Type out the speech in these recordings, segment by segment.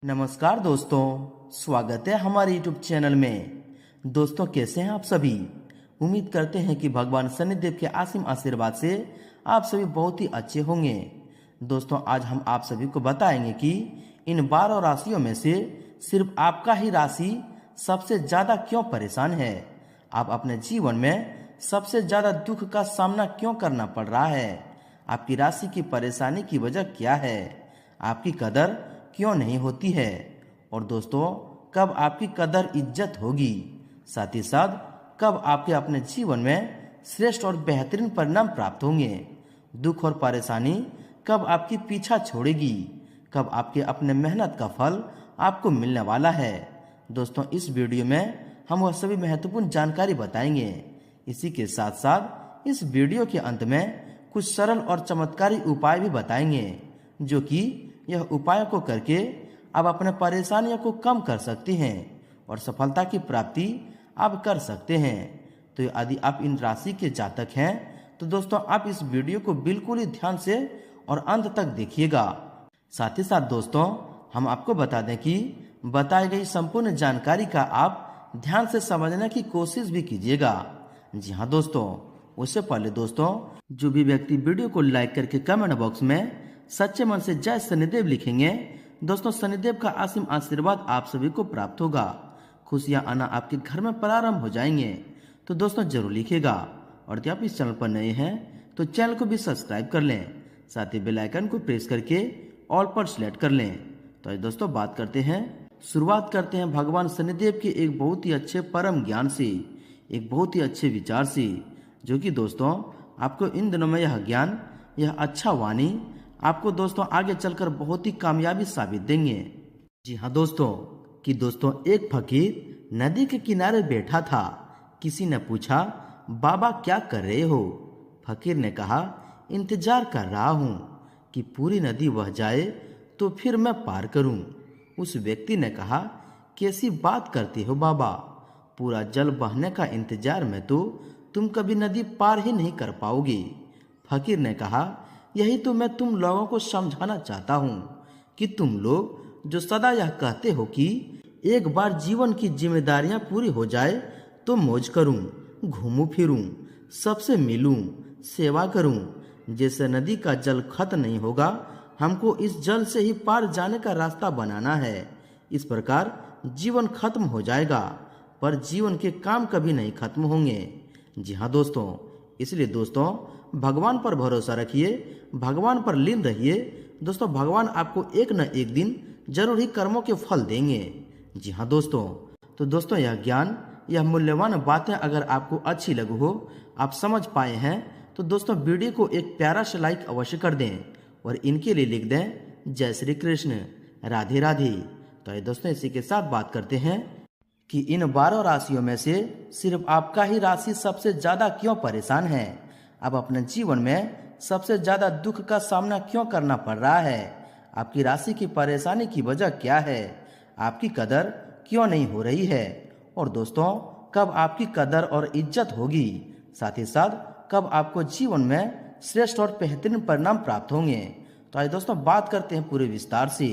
नमस्कार दोस्तों, स्वागत है हमारे YouTube चैनल में। दोस्तों, कैसे हैं आप सभी। उम्मीद करते हैं कि भगवान शनिदेव के असीम आशीर्वाद से आप सभी बहुत ही अच्छे होंगे। दोस्तों, आज हम आप सभी को बताएंगे कि इन 12 राशियों में से सिर्फ आपका ही राशि सबसे ज्यादा क्यों परेशान है। आप अपने जीवन में सबसे ज्यादा दुख का सामना क्यों करना पड़ रहा है। आपकी राशि की परेशानी की वजह क्या है। आपकी कदर क्यों नहीं होती है। और दोस्तों, कब आपकी कदर इज्जत होगी। साथ ही साथ कब आपके अपने जीवन में श्रेष्ठ और बेहतरीन परिणाम प्राप्त होंगे। दुख और परेशानी कब आपकी पीछा छोड़ेगी। कब आपके अपने मेहनत का फल आपको मिलने वाला है। दोस्तों, इस वीडियो में हम वह सभी महत्वपूर्ण जानकारी बताएंगे। इसी के साथ साथ इस वीडियो के अंत में कुछ सरल और चमत्कारी उपाय भी बताएंगे, जो कि यह उपायों को करके आप अपने परेशानियों को कम कर सकते हैं और सफलता की प्राप्ति आप कर सकते हैं। तो यदि आप इन राशि के जातक हैं तो दोस्तों, आप इस वीडियो को बिल्कुल ही ध्यान से और अंत तक देखिएगा। साथ ही साथ दोस्तों, हम आपको बता दें कि बताई गई संपूर्ण जानकारी का आप ध्यान से समझने की कोशिश भी कीजिएगा। जी हाँ दोस्तों, उससे पहले दोस्तों, जो भी व्यक्ति वीडियो को लाइक करके कमेंट बॉक्स में सच्चे मन से जय शनिदेव लिखेंगे, दोस्तों शनिदेव का असीम आशीर्वाद आप सभी को प्राप्त होगा। खुशियां आना आपके घर में प्रारंभ हो जाएंगे। तो दोस्तों, जरूर लिखिएगा। और यदि आप इस चैनल पर नए हैं तो चैनल को भी सब्सक्राइब कर लें। साथ ही बेल आइकन को प्रेस करके ऑल पर सिलेक्ट कर लें। तो आज दोस्तों शुरुआत करते हैं भगवान शनिदेव के एक बहुत ही अच्छे परम ज्ञान से, एक बहुत ही अच्छे विचार से, जो कि दोस्तों आपको इन दिनों में यह ज्ञान, यह अच्छा वाणी आपको दोस्तों आगे चलकर बहुत ही कामयाबी साबित देंगे। जी हाँ दोस्तों, एक फकीर नदी के किनारे बैठा था। किसी ने पूछा, बाबा क्या कर रहे हो। फकीर ने कहा, इंतजार कर रहा हूँ कि पूरी नदी बह जाए तो फिर मैं पार करूँ। उस व्यक्ति ने कहा, कैसी बात करते हो बाबा, पूरा जल बहने का इंतजार में तो तुम कभी नदी पार ही नहीं कर पाओगे। फकीर ने कहा, यही तो मैं तुम लोगों को समझाना चाहता हूँ कि तुम लोग जो सदा यह कहते हो कि एक बार जीवन की जिम्मेदारियां पूरी हो जाए तो मौज करूं, घूमूं फिरूं, सबसे मिलूं, सेवा करूं। जैसे नदी का जल खत्म नहीं होगा, हमको इस जल से ही पार जाने का रास्ता बनाना है। इस प्रकार जीवन खत्म हो जाएगा, पर जीवन के काम कभी नहीं खत्म होंगे। जी हाँ दोस्तों, इसलिए दोस्तों भगवान पर भरोसा रखिए, भगवान पर लीन रहिए। दोस्तों, भगवान आपको एक न एक दिन जरूर ही कर्मों के फल देंगे। जी हाँ दोस्तों, तो दोस्तों यह ज्ञान, यह मूल्यवान बातें अगर आपको अच्छी लगी हो, आप समझ पाए हैं, तो दोस्तों वीडियो को एक प्यारा सा लाइक अवश्य कर दें और इनके लिए लिख दें, जय श्री कृष्ण, राधे राधे। तो दोस्तों, इसी के साथ बात करते हैं कि इन 12 राशियों में से सिर्फ आपका ही राशि सबसे ज्यादा क्यों परेशान है। आप अपने जीवन में सबसे ज्यादा दुख का सामना क्यों करना पड़ रहा है। आपकी राशि की परेशानी की वजह क्या है। आपकी कदर क्यों नहीं हो रही है। और दोस्तों, कब आपकी कदर और इज्जत होगी। साथ ही साथ कब आपको जीवन में श्रेष्ठ और बेहतरीन परिणाम प्राप्त होंगे। तो आइए दोस्तों बात करते हैं पूरे विस्तार से।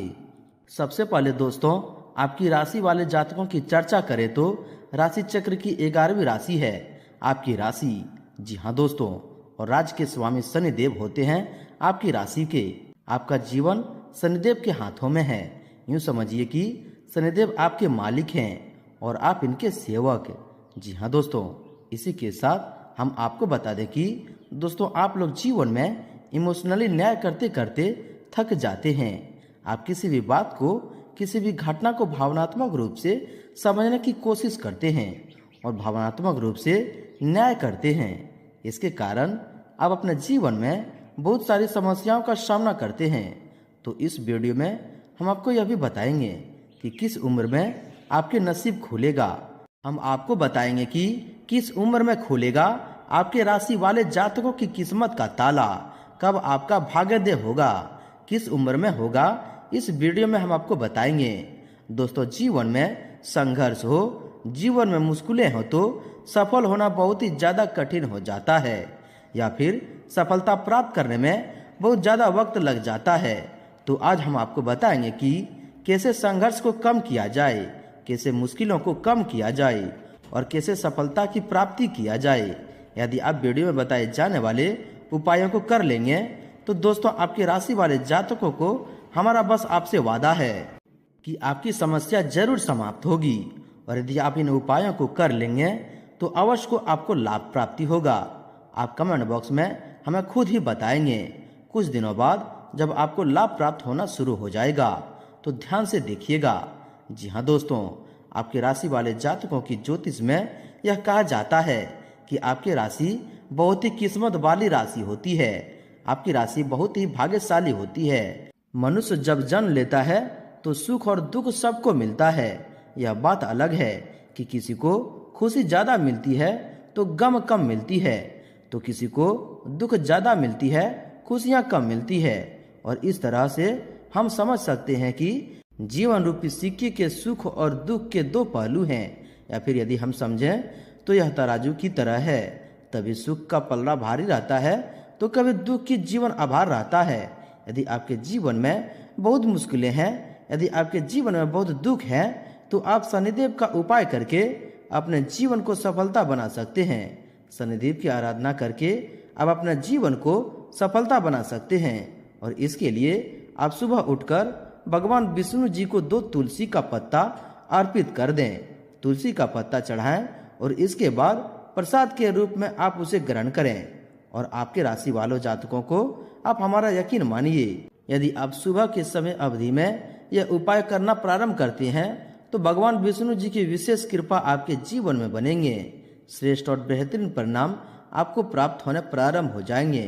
सबसे पहले दोस्तों, आपकी राशि वाले जातकों की चर्चा करें तो राशि चक्र की 11वीं राशि है आपकी राशि। जी हाँ दोस्तों, और राज्य के स्वामी शनिदेव होते हैं आपकी राशि के। आपका जीवन शनिदेव के हाथों में है। यूं समझिए कि शनिदेव आपके मालिक हैं और आप इनके सेवक। जी हाँ दोस्तों, इसी के साथ हम आपको बता दें कि दोस्तों आप लोग जीवन में इमोशनली न्याय करते करते थक जाते हैं। आप किसी भी बात को, किसी भी घटना को भावनात्मक रूप से समझने की कोशिश करते हैं और भावनात्मक रूप से न्याय करते हैं। इसके कारण आप अपने जीवन में बहुत सारी समस्याओं का सामना करते हैं। तो इस वीडियो में हम आपको यह भी बताएंगे कि किस उम्र में आपके नसीब खुलेगा। हम आपको बताएंगे कि किस उम्र में खुलेगा आपके राशि वाले जातकों की किस्मत का ताला, कब आपका भाग्योदय होगा, किस उम्र में होगा। इस वीडियो में हम आपको बताएंगे। दोस्तों, जीवन में संघर्ष हो, जीवन में मुश्किलें हो तो सफल होना बहुत ही ज्यादा कठिन हो जाता है, या फिर सफलता प्राप्त करने में बहुत ज्यादा वक्त लग जाता है। तो आज हम आपको बताएंगे कि कैसे संघर्ष को कम किया जाए, कैसे मुश्किलों को कम किया जाए और कैसे सफलता की प्राप्ति किया जाए। यदि आप वीडियो में बताए जाने वाले उपायों को कर लेंगे तो दोस्तों आपकी राशि वाले जातकों को हमारा बस आपसे वादा है कि आपकी समस्या जरूर समाप्त होगी। और यदि आप इन उपायों को कर लेंगे तो अवश्य को आपको लाभ प्राप्ति होगा। आप कमेंट बॉक्स में हमें खुद ही बताएंगे। कुछ दिनों बाद जब आपको लाभ प्राप्त होना शुरू हो जाएगा तो ध्यान से देखिएगा। जी हाँ दोस्तों, आपकी राशि वाले जातकों की ज्योतिष में यह कहा जाता है कि आपकी राशि बहुत ही किस्मत वाली राशि होती है। आपकी राशि बहुत ही भाग्यशाली होती है। मनुष्य जब जन्म लेता है तो सुख और दुख सबको मिलता है। यह बात अलग है कि किसी को खुशी ज्यादा मिलती है तो गम कम मिलती है, तो किसी को दुख ज्यादा मिलती है, खुशियां कम मिलती है। और इस तरह से हम समझ सकते हैं कि जीवन रूपी सिक्के के सुख और दुख के दो पहलू हैं। या फिर यदि हम समझें तो यह तराजू की तरह है, तभी सुख का पलड़ा भारी रहता है तो कभी दुख की जीवन आभार रहता है। यदि आपके जीवन में बहुत मुश्किलें हैं, यदि आपके जीवन में बहुत दुख है तो आप शनिदेव का उपाय करके अपने जीवन को सफलता बना सकते हैं। शनिदेव की आराधना करके आप अपने जीवन को सफलता बना सकते हैं। और इसके लिए आप सुबह उठकर भगवान विष्णु जी को 2 तुलसी का पत्ता अर्पित कर दें। तुलसी का पत्ता चढ़ाएं और इसके बाद प्रसाद के रूप में आप उसे ग्रहण करें। और आपके राशि वालों जातकों को आप हमारा यकीन मानिए, यदि आप सुबह के समय अवधि में यह उपाय करना प्रारंभ करते हैं तो भगवान विष्णु जी की विशेष कृपा आपके जीवन में बनेंगे। श्रेष्ठ और बेहतरीन परिणाम आपको प्राप्त होने प्रारंभ हो जाएंगे।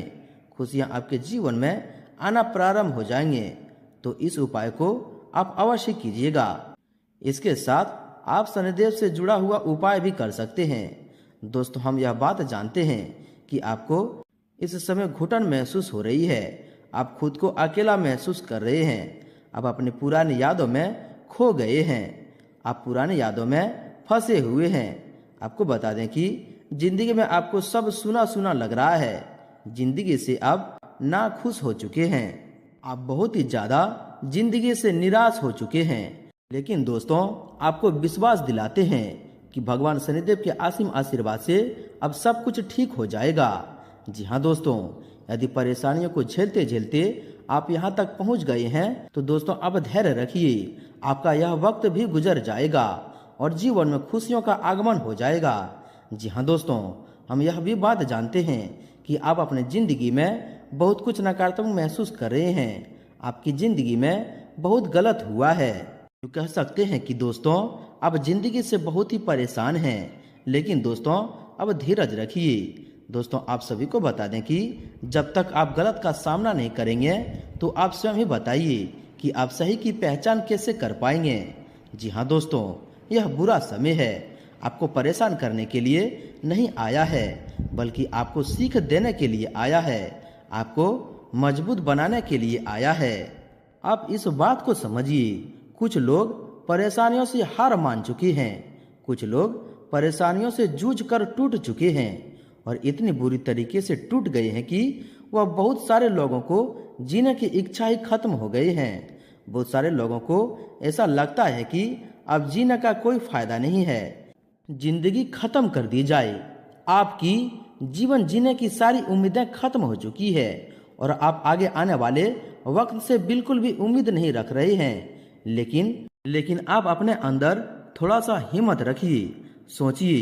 खुशियां आपके जीवन में आना प्रारंभ हो जाएंगे। तो इस उपाय को आप अवश्य कीजिएगा। इसके साथ आप शनिदेव से जुड़ा हुआ उपाय भी कर सकते हैं। दोस्तों, हम यह बात जानते हैं कि आपको इस समय घुटन महसूस हो रही है, आप खुद को अकेला महसूस कर रहे हैं, आप अपनी पुरानी यादों में खो गए हैं, आप पुरानी यादों में फंसे हुए हैं। आपको बता दें कि जिंदगी में आपको सब सुना सुना लग रहा है, जिंदगी से आप नाखुश हो चुके हैं, आप बहुत ही ज्यादा जिंदगी से निराश हो चुके हैं। लेकिन दोस्तों, आपको विश्वास दिलाते हैं कि भगवान शनिदेव के असीम आशीर्वाद से अब सब कुछ ठीक हो जाएगा। जी हाँ दोस्तों, यदि परेशानियों को झेलते झेलते आप यहाँ तक पहुँच गए हैं तो दोस्तों अब धैर्य रखिए। आपका यह वक्त भी गुजर जाएगा और जीवन में खुशियों का आगमन हो जाएगा। जी हाँ दोस्तों, हम यह भी बात जानते हैं कि आप अपने जिंदगी में बहुत कुछ नकारात्मक महसूस कर रहे हैं। आपकी जिंदगी में बहुत गलत हुआ है। तो कह सकते हैं कि दोस्तों आप जिंदगी से बहुत ही परेशान हैं। लेकिन दोस्तों अब धीरज रखिए। दोस्तों, आप सभी को बता दें कि जब तक आप गलत का सामना नहीं करेंगे तो आप स्वयं ही बताइए कि आप सही की पहचान कैसे कर पाएंगे। जी हाँ दोस्तों, यह बुरा समय है, आपको परेशान करने के लिए नहीं आया है, बल्कि आपको सीख देने के लिए आया है, आपको मजबूत बनाने के लिए आया है। आप इस बात को समझिए, कुछ लोग परेशानियों से हार मान चुके हैं, कुछ लोग परेशानियों से जूझ कर टूट चुके हैं और इतनी बुरी तरीके से टूट गए हैं कि वह बहुत सारे लोगों को जीने की इच्छा ही खत्म हो गई है। बहुत सारे लोगों को ऐसा लगता है कि अब जीने का कोई फायदा नहीं है, जिंदगी खत्म कर दी जाए। आपकी जीवन जीने की सारी उम्मीदें खत्म हो चुकी है और आप आगे आने वाले वक्त से बिल्कुल भी उम्मीद नहीं रख रहे हैं। लेकिन आप अपने अंदर थोड़ा सा हिम्मत रखिए। सोचिए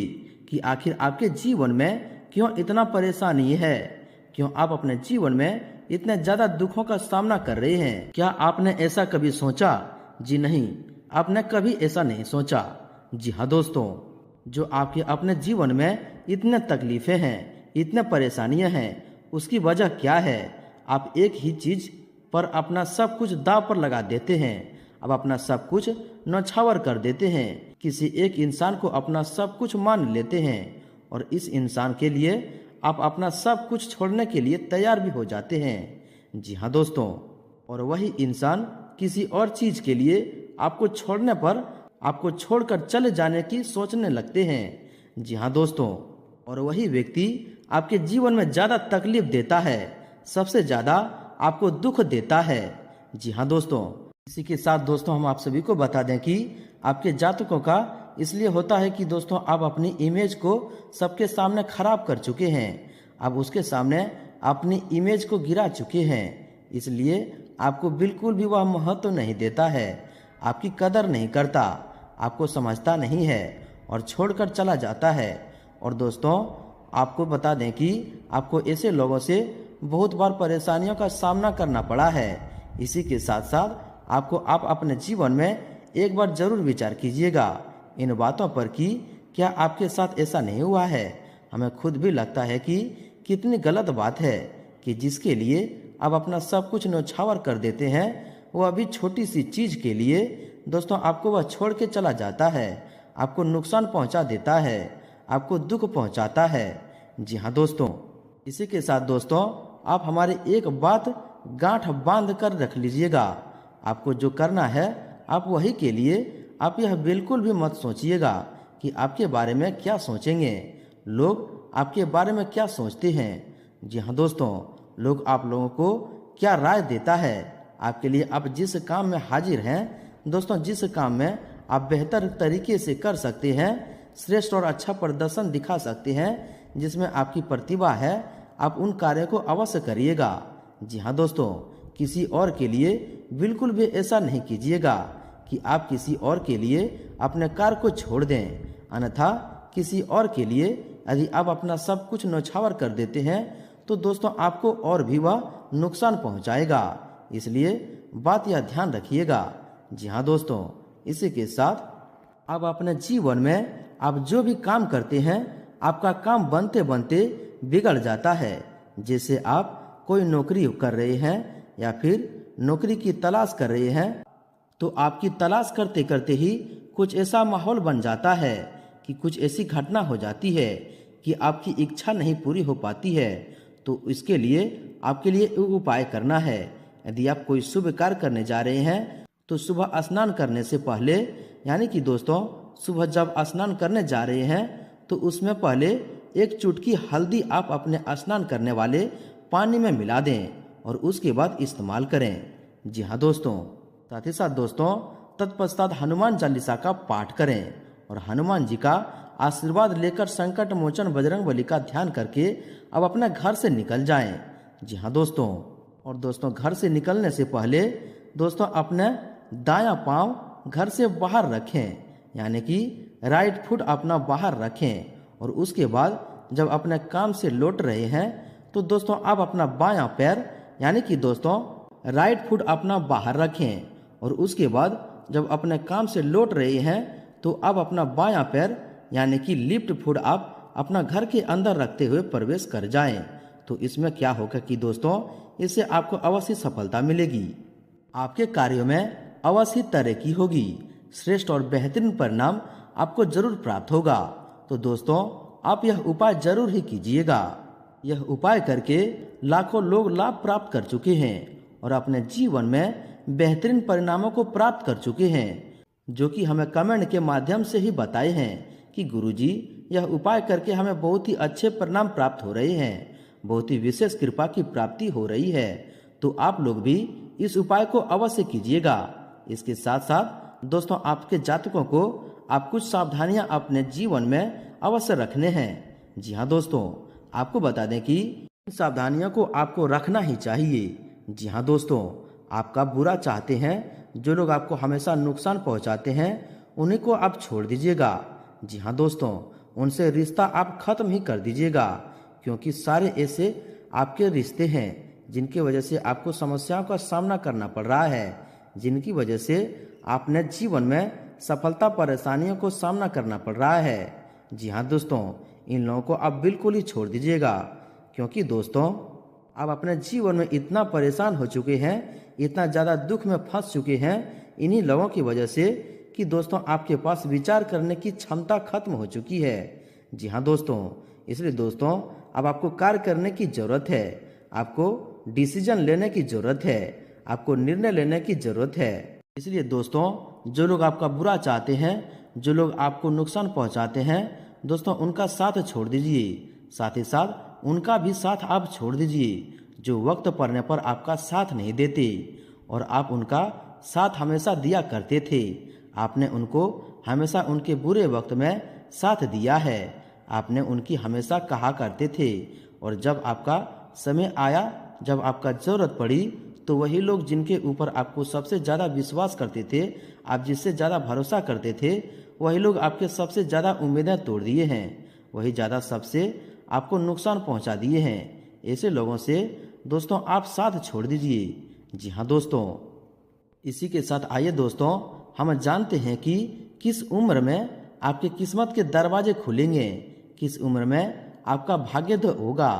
कि आखिर आपके जीवन में क्यों इतना परेशानी है, क्यों आप अपने जीवन में इतने ज्यादा दुखों का सामना कर रहे हैं। क्या आपने ऐसा कभी सोचा? जी नहीं, आपने कभी ऐसा नहीं सोचा। जी हाँ दोस्तों, जो आपके अपने जीवन में इतने तकलीफें हैं, इतने परेशानियां हैं, उसकी वजह क्या है? आप एक ही चीज पर अपना सब कुछ दांव पर लगा देते हैं। आप अपना सब कुछ नौछावर कर देते हैं, किसी एक इंसान को अपना सब कुछ मान लेते हैं और इस इंसान के लिए आप अपना सब कुछ छोड़ने के लिए तैयार भी हो जाते हैं। जी हाँ दोस्तों, और वही इंसान किसी और चीज के लिए आपको छोड़ने पर आपको छोड़कर चले जाने की सोचने लगते हैं। जी हाँ दोस्तों, और वही व्यक्ति आपके जीवन में ज्यादा तकलीफ देता है, सबसे ज्यादा आपको दुख देता है। जी हाँ दोस्तों, इसी के साथ दोस्तों हम आप सभी को बता दें कि आपके जातकों का इसलिए होता है कि दोस्तों आप अपनी इमेज को सबके सामने खराब कर चुके हैं। आप उसके सामने अपनी इमेज को गिरा चुके हैं, इसलिए आपको बिल्कुल भी वह महत्व नहीं देता है, आपकी कदर नहीं करता, आपको समझता नहीं है और छोड़कर चला जाता है। और दोस्तों आपको बता दें कि आपको ऐसे लोगों से बहुत बार परेशानियों का सामना करना पड़ा है। इसी के साथ साथ आप अपने जीवन में एक बार जरूर विचार कीजिएगा इन बातों पर कि क्या आपके साथ ऐसा नहीं हुआ है। हमें खुद भी लगता है कि कितनी गलत बात है कि जिसके लिए आप अपना सब कुछ न्यौछावर कर देते हैं, वो अभी छोटी सी चीज के लिए दोस्तों आपको वह छोड़ के चला जाता है, आपको नुकसान पहुंचा देता है, आपको दुख पहुंचाता है। जी हाँ दोस्तों, इसी के साथ दोस्तों आप हमारी एक बात गांठ बांध कर रख लीजिएगा। आपको जो करना है आप वही के लिए आप यह बिल्कुल भी मत सोचिएगा कि आपके बारे में क्या सोचेंगे, लोग आपके बारे में क्या सोचते हैं। जी हाँ दोस्तों, लोग आप लोगों को क्या राय देता है आपके लिए। आप जिस काम में हाजिर हैं दोस्तों, जिस काम में आप बेहतर तरीके से कर सकते हैं, श्रेष्ठ और अच्छा प्रदर्शन दिखा सकते हैं, जिसमें आपकी प्रतिभा है, आप उन कार्यों को अवश्य करिएगा। जी हाँ दोस्तों, किसी और के लिए बिल्कुल भी ऐसा नहीं कीजिएगा कि आप किसी और के लिए अपने कार्य को छोड़ दें, अन्यथा किसी और के लिए यदि आप अपना सब कुछ न्यौछावर कर देते हैं तो दोस्तों आपको और भी वह नुकसान पहुंचाएगा। इसलिए बात यह ध्यान रखिएगा। जी हाँ दोस्तों, इसी के साथ आप अपने जीवन में आप जो भी काम करते हैं, आपका काम बनते बनते बिगड़ जाता है। जैसे आप कोई नौकरी कर रहे हैं या फिर नौकरी की तलाश कर रहे हैं, तो आपकी तलाश करते करते ही कुछ ऐसा माहौल बन जाता है कि कुछ ऐसी घटना हो जाती है कि आपकी इच्छा नहीं पूरी हो पाती है। तो इसके लिए आपके लिए एक उपाय करना है। यदि आप कोई शुभ कार्य करने जा रहे हैं तो सुबह स्नान करने से पहले, यानी कि दोस्तों सुबह जब स्नान करने जा रहे हैं तो उसमें पहले एक चुटकी हल्दी आप अपने स्नान करने वाले पानी में मिला दें और उसके बाद इस्तेमाल करें। जी हाँ दोस्तों, साथ ही साथ दोस्तों तत्पश्चात हनुमान चालीसा का पाठ करें और हनुमान जी का आशीर्वाद लेकर संकट मोचन बजरंगबली का ध्यान करके अब अपने घर से निकल जाएं। जी हाँ दोस्तों, और दोस्तों घर से निकलने से पहले दोस्तों अपने दायां पांव घर से बाहर रखें, यानी कि राइट फुट अपना बाहर रखें। और उसके बाद जब अपने काम से लौट रहे हैं तो दोस्तों आप अपना बायां पैर, यानी कि दोस्तों राइट फुट अपना बाहर रखें। और उसके बाद जब अपने काम से लौट रहे हैं तो आप अपना बायां पैर, यानी कि लेफ्ट फुट आप अपना घर के अंदर रखते हुए प्रवेश कर जाएं। तो इसमें क्या होगा कि दोस्तों इससे आपको अवश्य सफलता मिलेगी, आपके कार्यों में अवश्य तरक्की होगी, श्रेष्ठ और बेहतरीन परिणाम आपको जरूर प्राप्त होगा। तो दोस्तों आप यह उपाय जरूर ही कीजिएगा। यह उपाय करके लाखों लोग लाभ प्राप्त कर चुके हैं और अपने जीवन में बेहतरीन परिणामों को प्राप्त कर चुके हैं, जो कि हमें कमेंट के माध्यम से ही बताए हैं कि गुरुजी यह उपाय करके हमें बहुत ही अच्छे परिणाम प्राप्त हो रहे हैं, बहुत ही विशेष कृपा की प्राप्ति हो रही है। तो आप लोग भी इस उपाय को अवश्य कीजिएगा। इसके साथ साथ दोस्तों आपके जातकों को आप कुछ सावधानियां अपने जीवन में अवश्य रखने हैं। जी हाँ दोस्तों, आपको बता दें कि इन सावधानियों को आपको रखना ही चाहिए। जी हाँ दोस्तों, आपका बुरा चाहते हैं, जो लोग आपको हमेशा नुकसान पहुंचाते हैं उन्हीं को आप छोड़ दीजिएगा। जी हाँ दोस्तों, उनसे रिश्ता आप खत्म ही कर दीजिएगा, क्योंकि सारे ऐसे आपके रिश्ते हैं जिनकी वजह से आपको समस्याओं का सामना करना पड़ रहा है, जिनकी वजह से आपने जीवन में सफलता परेशानियों को सामना करना पड़ रहा है। जी हाँ दोस्तों, इन लोगों को आप बिल्कुल ही छोड़ दीजिएगा, क्योंकि दोस्तों आप अपने जीवन में इतना परेशान हो चुके हैं, इतना ज़्यादा दुख में फंस चुके हैं इन्हीं लोगों की वजह से कि दोस्तों आपके पास विचार करने की क्षमता खत्म हो चुकी है। जी हाँ दोस्तों, इसलिए दोस्तों अब आपको कार्य करने की ज़रूरत है, आपको डिसीजन लेने की ज़रूरत है, आपको निर्णय लेने की ज़रूरत है। इसलिए दोस्तों जो लोग आपका बुरा चाहते हैं, जो लोग आपको नुकसान पहुंचाते हैं, दोस्तों उनका साथ छोड़ दीजिए। साथ ही साथ उनका भी साथ आप छोड़ दीजिए जो वक्त पड़ने पर आपका साथ नहीं देते, और आप उनका साथ हमेशा दिया करते थे। आपने उनको हमेशा उनके बुरे वक्त में साथ दिया है। आपने उनकी हमेशा कहा करते थे, और जब आपका समय आया, जब आपका ज़रूरत पड़ी, तो वही लोग जिनके ऊपर आपको सबसे ज़्यादा विश्वास करते थे, आप जिससे ज़्यादा भरोसा करते थे, वही लोग आपके सबसे ज़्यादा उम्मीदें तोड़ दिए हैं। वही ज़्यादा सबसे आपको नुकसान पहुंचा दिए हैं। ऐसे लोगों से दोस्तों आप साथ छोड़ दीजिए। जी हाँ दोस्तों, इसी के साथ आइए दोस्तों हम जानते हैं कि किस उम्र में आपके किस्मत के दरवाजे खुलेंगे, किस उम्र में आपका भाग्योदय होगा।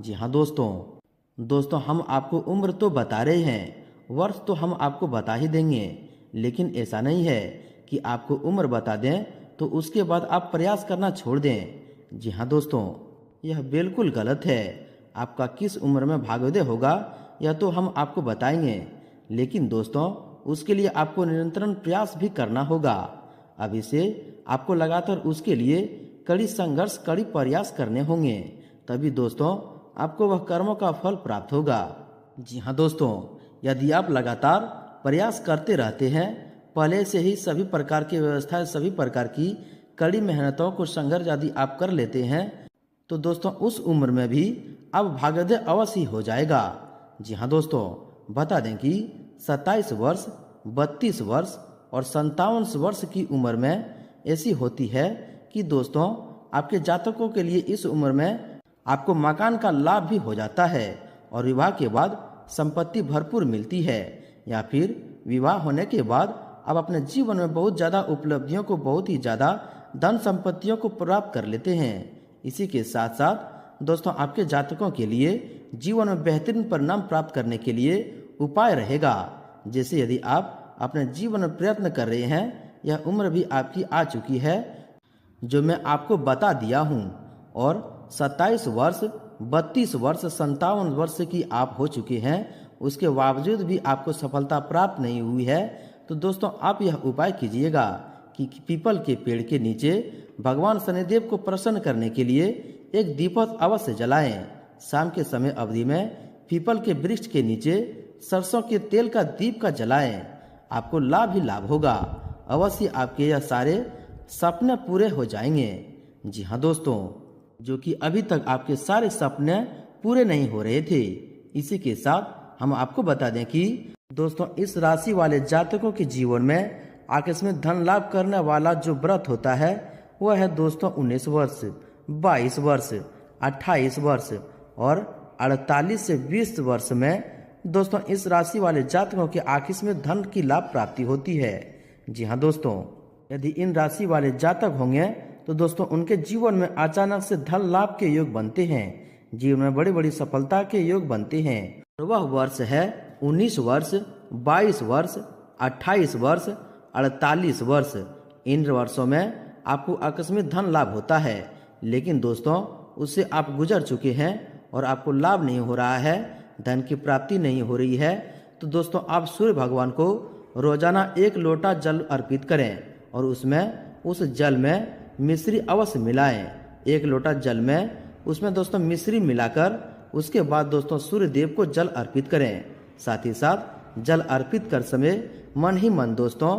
जी हाँ दोस्तों हम आपको उम्र तो बता रहे हैं, वर्ष तो हम आपको बता ही देंगे, लेकिन ऐसा नहीं है कि आपको उम्र बता दें तो उसके बाद आप प्रयास करना छोड़ दें। जी हाँ दोस्तों, यह बिल्कुल गलत है। आपका किस उम्र में भाग्योदय होगा यह तो हम आपको बताएंगे, लेकिन दोस्तों उसके लिए आपको निरंतर प्रयास भी करना होगा। अभी से आपको लगातार उसके लिए कड़ी संघर्ष, कड़ी प्रयास करने होंगे, तभी दोस्तों आपको वह कर्मों का फल प्राप्त होगा। जी हाँ दोस्तों, यदि आप लगातार प्रयास करते रहते हैं, पहले से ही सभी प्रकार की व्यवस्थाएं, सभी प्रकार की कड़ी मेहनतों को संघर्ष यदि आप कर लेते हैं, तो दोस्तों उस उम्र में भी अब भाग्योदय अवश्य हो जाएगा। जी हाँ दोस्तों, बता दें कि 27 वर्ष, 32 वर्ष और 57 वर्ष की उम्र में ऐसी होती है कि दोस्तों आपके जातकों के लिए इस उम्र में आपको मकान का लाभ भी हो जाता है, और विवाह के बाद संपत्ति भरपूर मिलती है, या फिर विवाह होने के बाद आप अपने जीवन में बहुत ज़्यादा उपलब्धियों को, बहुत ही ज़्यादा धन संपत्तियों को प्राप्त कर लेते हैं। इसी के साथ साथ दोस्तों आपके जातकों के लिए जीवन में बेहतरीन परिणाम प्राप्त करने के लिए उपाय रहेगा। जैसे यदि आप अपने जीवन में प्रयत्न कर रहे हैं, यह उम्र भी आपकी आ चुकी है जो मैं आपको बता दिया हूँ, और 27 वर्ष, 32 वर्ष, 57 वर्ष की आप हो चुके हैं, उसके बावजूद भी आपको सफलता प्राप्त नहीं हुई है, तो दोस्तों आप यह उपाय कीजिएगा कि पीपल के पेड़ के नीचे भगवान शनिदेव को प्रसन्न करने के लिए एक दीपक अवश्य जलाएं। शाम के समय अवधि में पीपल के वृक्ष के नीचे सरसों के तेल का दीप का जलाएं। आपको लाभ ही लाभ होगा, अवश्य आपके यह सारे सपने पूरे हो जाएंगे। जी हाँ दोस्तों, जो कि अभी तक आपके सारे सपने पूरे नहीं हो रहे थे। इसी के साथ हम आपको बता दें कि दोस्तों इस राशि वाले जातकों के जीवन में आकस्मिक धन लाभ करने वाला जो व्रत होता है वह है दोस्तों 19 वर्ष, 22 वर्ष, 28 वर्ष और 48 से 20 वर्ष में दोस्तों इस राशि वाले जातकों के आकस्मिक धन की लाभ प्राप्ति होती है। जी हाँ दोस्तों, यदि इन राशि वाले जातक होंगे तो दोस्तों उनके जीवन में अचानक से धन लाभ के योग बनते हैं, जीवन में बड़ी बड़ी सफलता के योग बनते हैं। वह वर्ष है 19 वर्ष, 22 वर्ष, 28 वर्ष, 48 वर्ष। इन वर्षों में आपको आकस्मिक धन लाभ होता है, लेकिन दोस्तों उससे आप गुजर चुके हैं और आपको लाभ नहीं हो रहा है, धन की प्राप्ति नहीं हो रही है, तो दोस्तों आप सूर्य भगवान को रोजाना 1 लोटा जल अर्पित करें और उसमें उस जल में मिश्री अवश्य मिलाएं। 1 लोटा जल में उसमें दोस्तों मिश्री मिलाकर उसके बाद दोस्तों सूर्य देव को जल अर्पित करें। साथ ही साथ जल अर्पित कर समय मन ही मन दोस्तों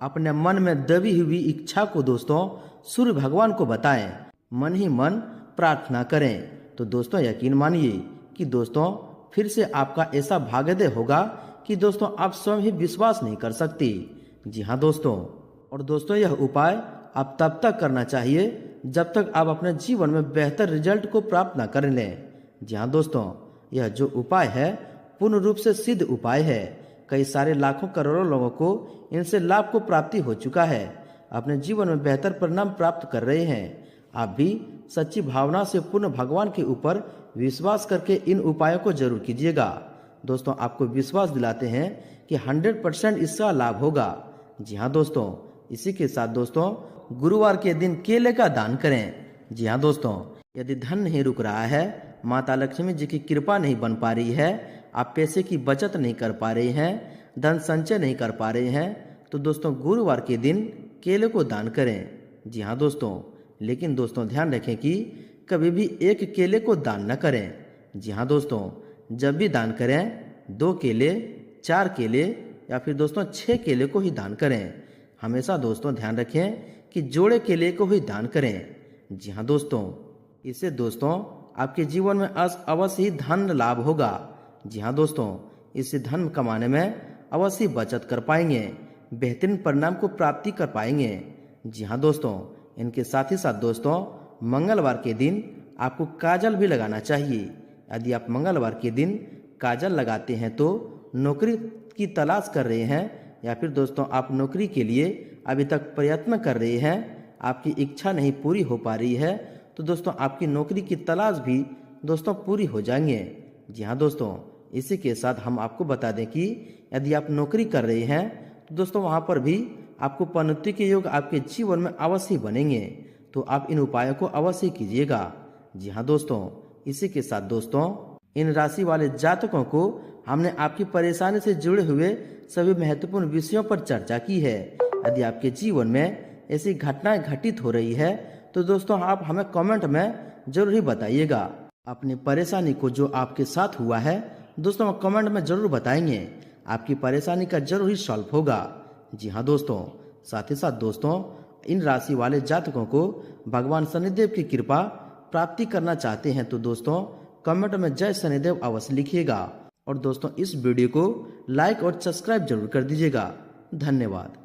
अपने मन में दबी हुई इच्छा को दोस्तों सूर्य भगवान को बताएं, मन ही मन प्रार्थना करें। तो दोस्तों यकीन मानिए कि दोस्तों फिर से आपका ऐसा भाग्योदय होगा कि दोस्तों आप स्वयं ही विश्वास नहीं कर सकते। जी हाँ दोस्तों, और दोस्तों यह उपाय आप तब तक करना चाहिए जब तक आप अपने जीवन में बेहतर रिजल्ट को प्राप्त न कर लें। जी हाँ दोस्तों, यह जो उपाय है पूर्ण रूप से सिद्ध उपाय है। कई सारे लाखों करोड़ों लोगों को इनसे लाभ को प्राप्ति हो चुका है, अपने जीवन में बेहतर परिणाम प्राप्त कर रहे हैं। आप भी सच्ची भावना से पूर्ण भगवान के ऊपर विश्वास करके इन उपायों को जरूर कीजिएगा। दोस्तों आपको विश्वास दिलाते हैं कि 100% इसका लाभ होगा। जी हाँ दोस्तों, इसी के साथ दोस्तों गुरुवार के दिन केले का दान करें। जी हाँ दोस्तों, यदि धन नहीं रुक रहा है, माता लक्ष्मी जी की कृपा नहीं बन पा रही है, आप पैसे की बचत नहीं कर पा रहे हैं, धन संचय नहीं कर पा रहे हैं, तो दोस्तों गुरुवार के दिन केले को दान करें। जी हाँ दोस्तों, लेकिन दोस्तों ध्यान रखें कि कभी भी 1 केले को दान न करें। जी हाँ दोस्तों, जब भी दान करें 2 केले, 4 केले या फिर दोस्तों 6 केले को ही दान करें। हमेशा दोस्तों ध्यान रखें कि जोड़े केले को ही दान करें। जी हाँ दोस्तों, इससे दोस्तों आपके जीवन में अवश्य ही धन लाभ होगा। जी हाँ दोस्तों, इससे धन कमाने में अवश्य बचत कर पाएंगे, बेहतरीन परिणाम को प्राप्ति कर पाएंगे। जी हाँ दोस्तों, इनके साथ ही साथ दोस्तों मंगलवार के दिन आपको काजल भी लगाना चाहिए। यदि आप मंगलवार के दिन काजल लगाते हैं तो नौकरी की तलाश कर रहे हैं या फिर दोस्तों आप नौकरी के लिए अभी तक प्रयत्न कर रहे हैं, आपकी इच्छा नहीं पूरी हो पा रही है, तो दोस्तों आपकी नौकरी की तलाश भी दोस्तों पूरी हो जाएंगे। जी हाँ दोस्तों, इसी के साथ हम आपको बता दें कि यदि आप नौकरी कर रहे हैं तो दोस्तों वहाँ पर भी आपको पदोन्नति के योग आपके जीवन में अवश्य बनेंगे। तो आप इन उपायों को अवश्य कीजिएगा। जी हाँ दोस्तों, इसी के साथ दोस्तों इन राशि वाले जातकों को हमने आपकी परेशानी से जुड़े हुए सभी महत्वपूर्ण विषयों पर चर्चा की है। यदि आपके जीवन में ऐसी घटनाएं घटित हो रही है तो दोस्तों आप हमें कमेंट में जरूर ही बताइएगा। अपनी परेशानी को जो आपके साथ हुआ है दोस्तों कमेंट में जरूर बताएंगे, आपकी परेशानी का जरूर ही सॉल्व होगा। जी हाँ दोस्तों, साथ ही साथ दोस्तों इन राशि वाले जातकों को भगवान शनिदेव की कृपा प्राप्ति करना चाहते हैं तो दोस्तों कमेंट में जय शनिदेव अवश्य लिखिएगा। और दोस्तों इस वीडियो को लाइक और सब्सक्राइब जरूर कर दीजिएगा। धन्यवाद।